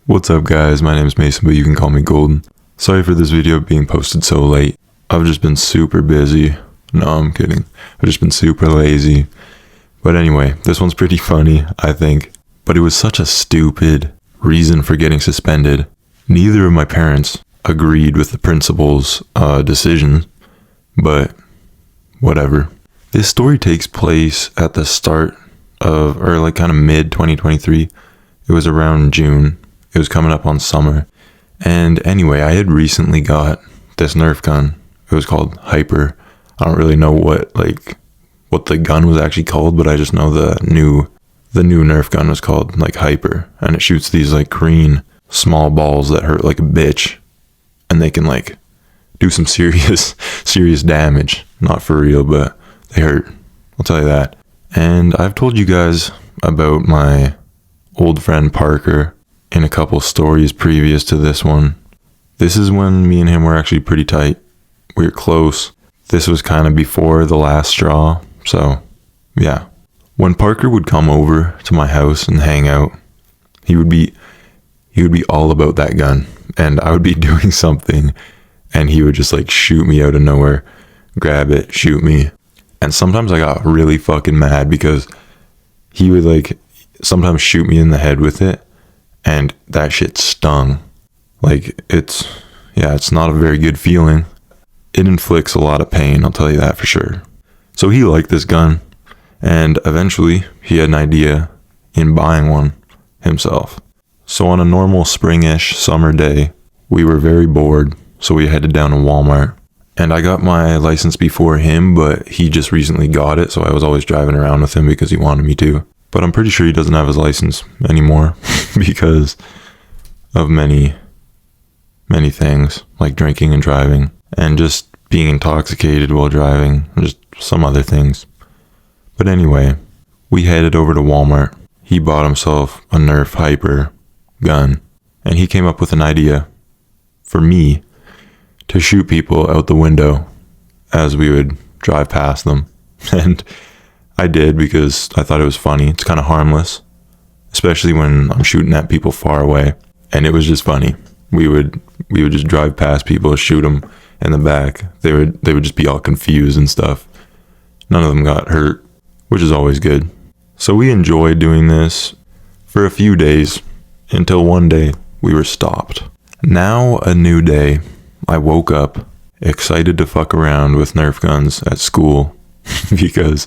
What's up guys, my name is Mason, but you can call me Golden. Sorry for this video being posted so late. I've just been super busy. No, I'm kidding. I've just been super lazy. But anyway, this one's pretty funny, I think. But it was such a stupid reason for getting suspended. Neither of my parents agreed with the principal's decision, but whatever. This story takes place at the start of, or like kind of mid 2023. It was around June. It was coming up on summer. And anyway, I had recently got this Nerf gun. It was called Hyper. I don't really know what the gun was actually called, but I just know the new Nerf gun was called like Hyper, and it shoots these like green small balls that hurt like a bitch, and they can like do some serious damage. Not for real, but they hurt. I'll tell you that. And I've told you guys about my old friend Parker in a couple stories previous to this one. This is when me and him were actually pretty tight. We were close. This was kind of before the last straw. So, yeah. When Parker would come over to my house and hang out, he would be all about that gun. And I would be doing something and he would just like shoot me out of nowhere, grab it, shoot me. And sometimes I got really fucking mad because he would like sometimes shoot me in the head with it, and that shit stung. Like it's not a very good feeling. It inflicts a lot of pain, I'll tell you that for sure. So he liked this gun, and eventually he had an idea in buying one himself. So on a normal springish summer day, we were very bored, so we headed down to Walmart. And I got my license before him, but he just recently got it, so I was always driving around with him because he wanted me to. But I'm pretty sure he doesn't have his license anymore because of many things, like drinking and driving, and just being intoxicated while driving, and just some other things. But anyway, we headed over to Walmart. He bought himself a Nerf Hyper gun, and he came up with an idea for me to shoot people out the window as we would drive past them. And I did because I thought it was funny. It's kind of harmless, especially when I'm shooting at people far away. And it was just funny. We would just drive past people, shoot them in the back. They would just be all confused and stuff. None of them got hurt, which is always good. So we enjoyed doing this for a few days until one day we were stopped. Now a new day. I woke up excited to fuck around with Nerf guns at school because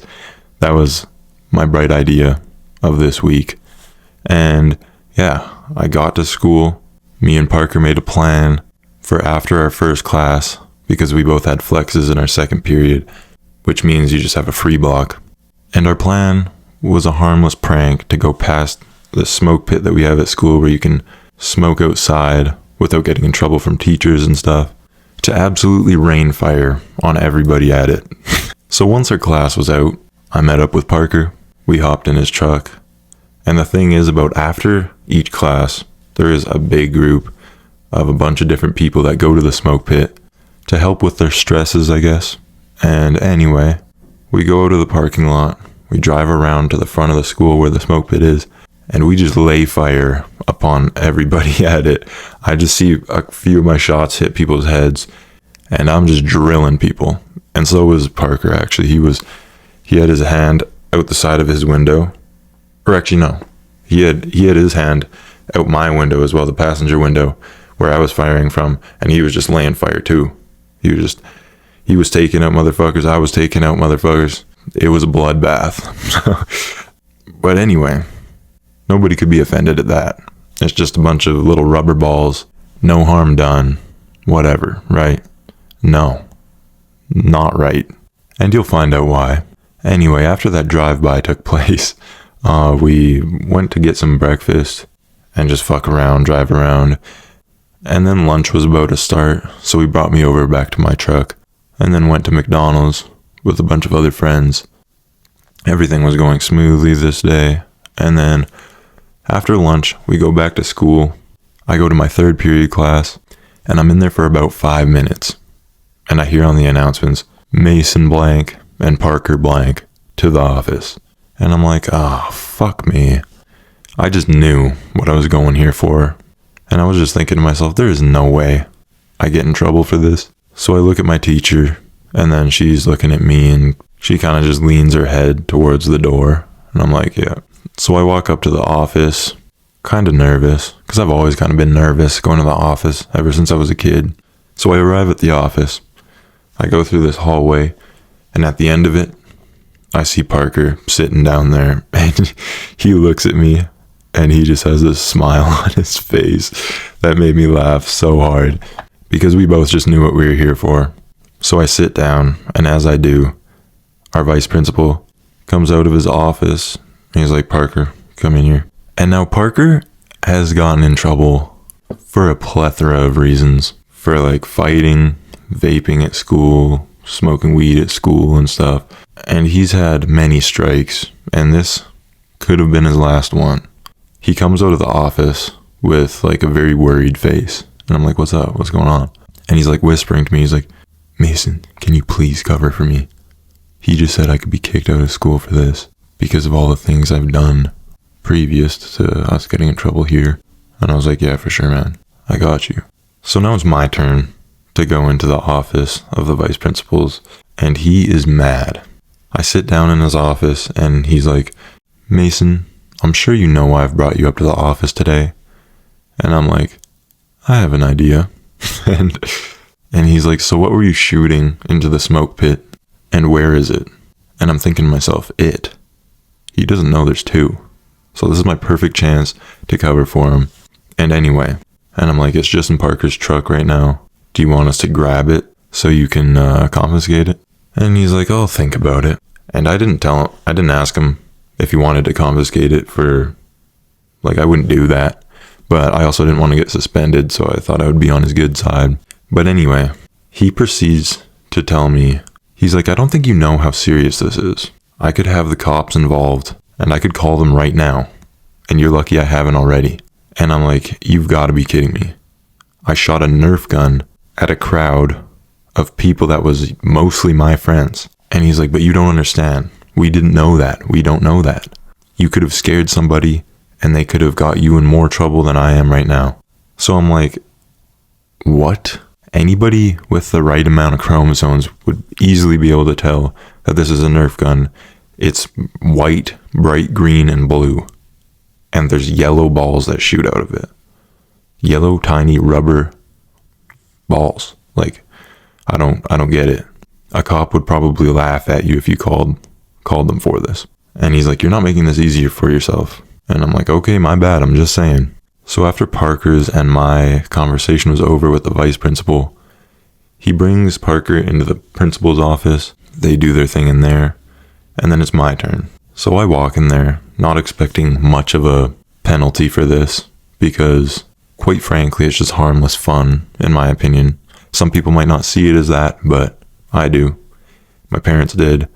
that was my bright idea of this week. And yeah, I got to school. Me and Parker made a plan for after our first class, because we both had flexes in our second period, which means you just have a free block. And our plan was a harmless prank to go past the smoke pit that we have at school where you can smoke outside without getting in trouble from teachers and stuff, to absolutely rain fire on everybody at it. So once our class was out, I met up with Parker. We hopped in his truck. And the thing is, about after each class, there is a big group of a bunch of different people that go to the smoke pit to help with their stresses, I guess. And anyway, we go to the parking lot. We drive around to the front of the school where the smoke pit is, and we just lay fire upon everybody at it. I just see a few of my shots hit people's heads, and I'm just drilling people. And so was Parker, actually. He had his hand out the side of his window. Or actually, no. He had his hand out my window as well, the passenger window, where I was firing from, and he was just laying fire too. He was taking out motherfuckers. I was taking out motherfuckers. It was a bloodbath. But anyway, nobody could be offended at that. It's just a bunch of little rubber balls. No harm done. Whatever, right? No. Not right. And you'll find out why. Anyway, after that drive-by took place, we went to get some breakfast and just fuck around, drive around. And then lunch was about to start, so he brought me over back to my truck and then went to McDonald's with a bunch of other friends. Everything was going smoothly this day. And then after lunch, we go back to school. I go to my third period class, and I'm in there for about 5 minutes. And I hear on the announcements, Mason blank and Parker blank to the office. And I'm like, oh, fuck me. I just knew what I was going here for. And I was just thinking to myself, there is no way I get in trouble for this. So I look at my teacher, and then she's looking at me, and she kind of just leans her head towards the door. And I'm like, yeah. So I walk up to the office, kind of nervous, because I've always kind of been nervous going to the office ever since I was a kid. So I arrive at the office. I go through this hallway, and at the end of it, I see Parker sitting down there, and he looks at me, and he just has this smile on his face that made me laugh so hard, because we both just knew what we were here for. So I sit down, and as I do, our vice principal comes out of his office, and he's like, Parker, come in here. And now Parker has gotten in trouble for a plethora of reasons, for like fighting, vaping at school, smoking weed at school and stuff. And he's had many strikes, and this could have been his last one. He comes out of the office with like a very worried face. And I'm like, what's up? What's going on? And he's like whispering to me. He's like, Mason, can you please cover for me? He just said I could be kicked out of school for this because of all the things I've done previous to us getting in trouble here. And I was like, yeah, for sure, man. I got you. So now it's my turn to go into the office of the vice principals, and he is mad. I sit down in his office, and he's like, Mason, I'm sure you know why I've brought you up to the office today. And I'm like, I have an idea. and he's like, so what were you shooting into the smoke pit, and where is it? And I'm thinking to myself, it. He doesn't know there's two. So this is my perfect chance to cover for him. And anyway, and I'm like, it's just in Parker's truck right now. Do you want us to grab it so you can confiscate it? And he's like, I'll think about it. And I didn't ask him if he wanted to confiscate it for, like, I wouldn't do that. But I also didn't want to get suspended, so I thought I would be on his good side. But anyway, he proceeds to tell me, he's like, I don't think you know how serious this is. I could have the cops involved, and I could call them right now. And you're lucky I haven't already. And I'm like, you've got to be kidding me. I shot a Nerf gun at a crowd of people that was mostly my friends. And he's like, but you don't understand. We didn't know that. We don't know that. You could have scared somebody, and they could have got you in more trouble than I am right now. So I'm like, what? Anybody with the right amount of chromosomes would easily be able to tell that this is a Nerf gun. It's white, bright green, and blue. And there's yellow balls that shoot out of it. Yellow, tiny rubber balls. Like, I don't get it. A cop would probably laugh at you if you called them for this. And he's like, you're not making this easier for yourself. And I'm like, okay, my bad, I'm just saying. So after Parker's and my conversation was over with the vice principal, he brings Parker into the principal's office. They do their thing in there, and then it's my turn. So I walk in there, not expecting much of a penalty for this, because quite frankly, it's just harmless fun, in my opinion. Some people might not see it as that, but I do. My parents did,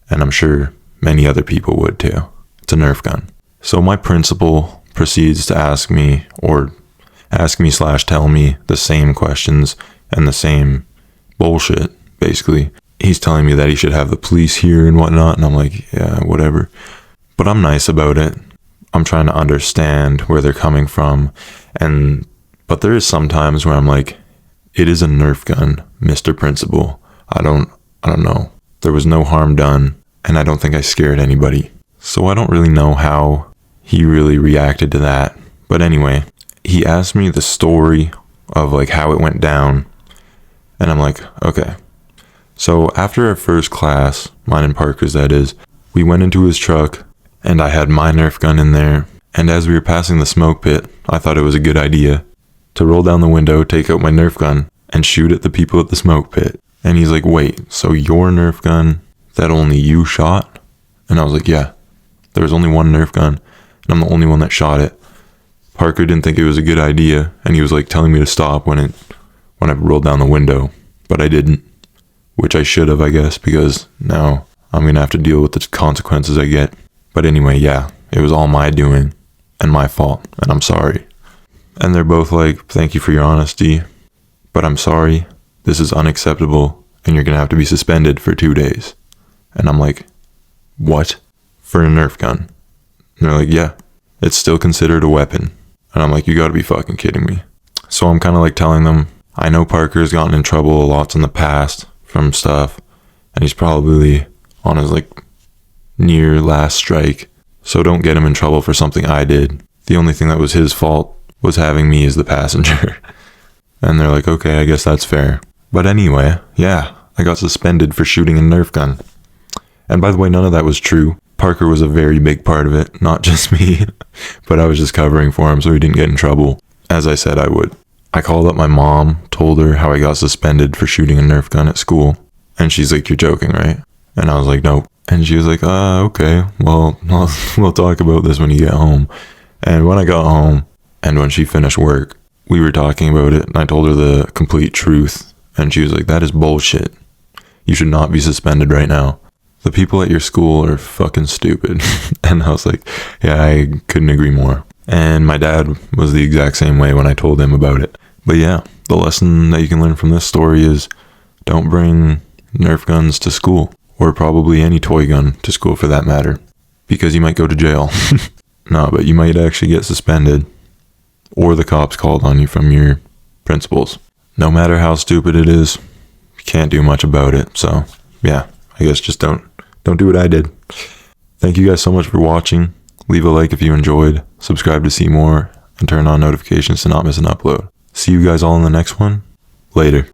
and I'm sure many other people would too. It's a Nerf gun. So my principal proceeds to ask me / tell me the same questions and the same bullshit, basically. He's telling me that he should have the police here and whatnot, and I'm like, yeah, whatever. But I'm nice about it. I'm trying to understand where they're coming from, but there is some times where I'm like, it is a Nerf gun, Mr. Principal. I don't know. There was no harm done, and I don't think I scared anybody. So I don't really know how he really reacted to that. But anyway, he asked me the story of like how it went down, and I'm like, okay. So after our first class, mine and Parker's that is, we went into his truck, and I had my Nerf gun in there, and as we were passing the smoke pit, I thought it was a good idea to roll down the window, take out my Nerf gun, and shoot at the people at the smoke pit. And he's like, wait, so your Nerf gun that only you shot? And I was like, yeah, there was only one Nerf gun, and I'm the only one that shot it. Parker didn't think it was a good idea, and he was like telling me to stop when I rolled down the window, but I didn't. Which I should have, I guess, because now I'm going to have to deal with the consequences I get. But anyway, yeah, it was all my doing and my fault, and I'm sorry. And they're both like, thank you for your honesty, but I'm sorry, this is unacceptable, and you're going to have to be suspended for 2 days. And I'm like, what? For a Nerf gun? And they're like, yeah, it's still considered a weapon. And I'm like, you gotta be fucking kidding me. So I'm kind of like telling them, I know Parker's gotten in trouble a lot in the past from stuff, and he's probably on his like near last strike. So don't get him in trouble for something I did. The only thing that was his fault was having me as the passenger. And they're like, okay, I guess that's fair. But anyway, yeah, I got suspended for shooting a Nerf gun. And by the way, none of that was true. Parker was a very big part of it, not just me. But I was just covering for him so he didn't get in trouble, as I said I would. I called up my mom, told her how I got suspended for shooting a Nerf gun at school. And she's like, you're joking, right? And I was like, nope. And she was like, okay, well, we'll talk about this when you get home. And when I got home, and when she finished work, we were talking about it, and I told her the complete truth. And she was like, that is bullshit. You should not be suspended right now. The people at your school are fucking stupid. And I was like, yeah, I couldn't agree more. And my dad was the exact same way when I told him about it. But yeah, the lesson that you can learn from this story is don't bring Nerf guns to school, or probably any toy gun to school for that matter, because you might go to jail. No, but you might actually get suspended, or the cops called on you from your principals. No matter how stupid it is, you can't do much about it. So yeah, I guess just don't do what I did. Thank you guys so much for watching. Leave a like if you enjoyed, subscribe to see more, and turn on notifications to not miss an upload. See you guys all in the next one. Later.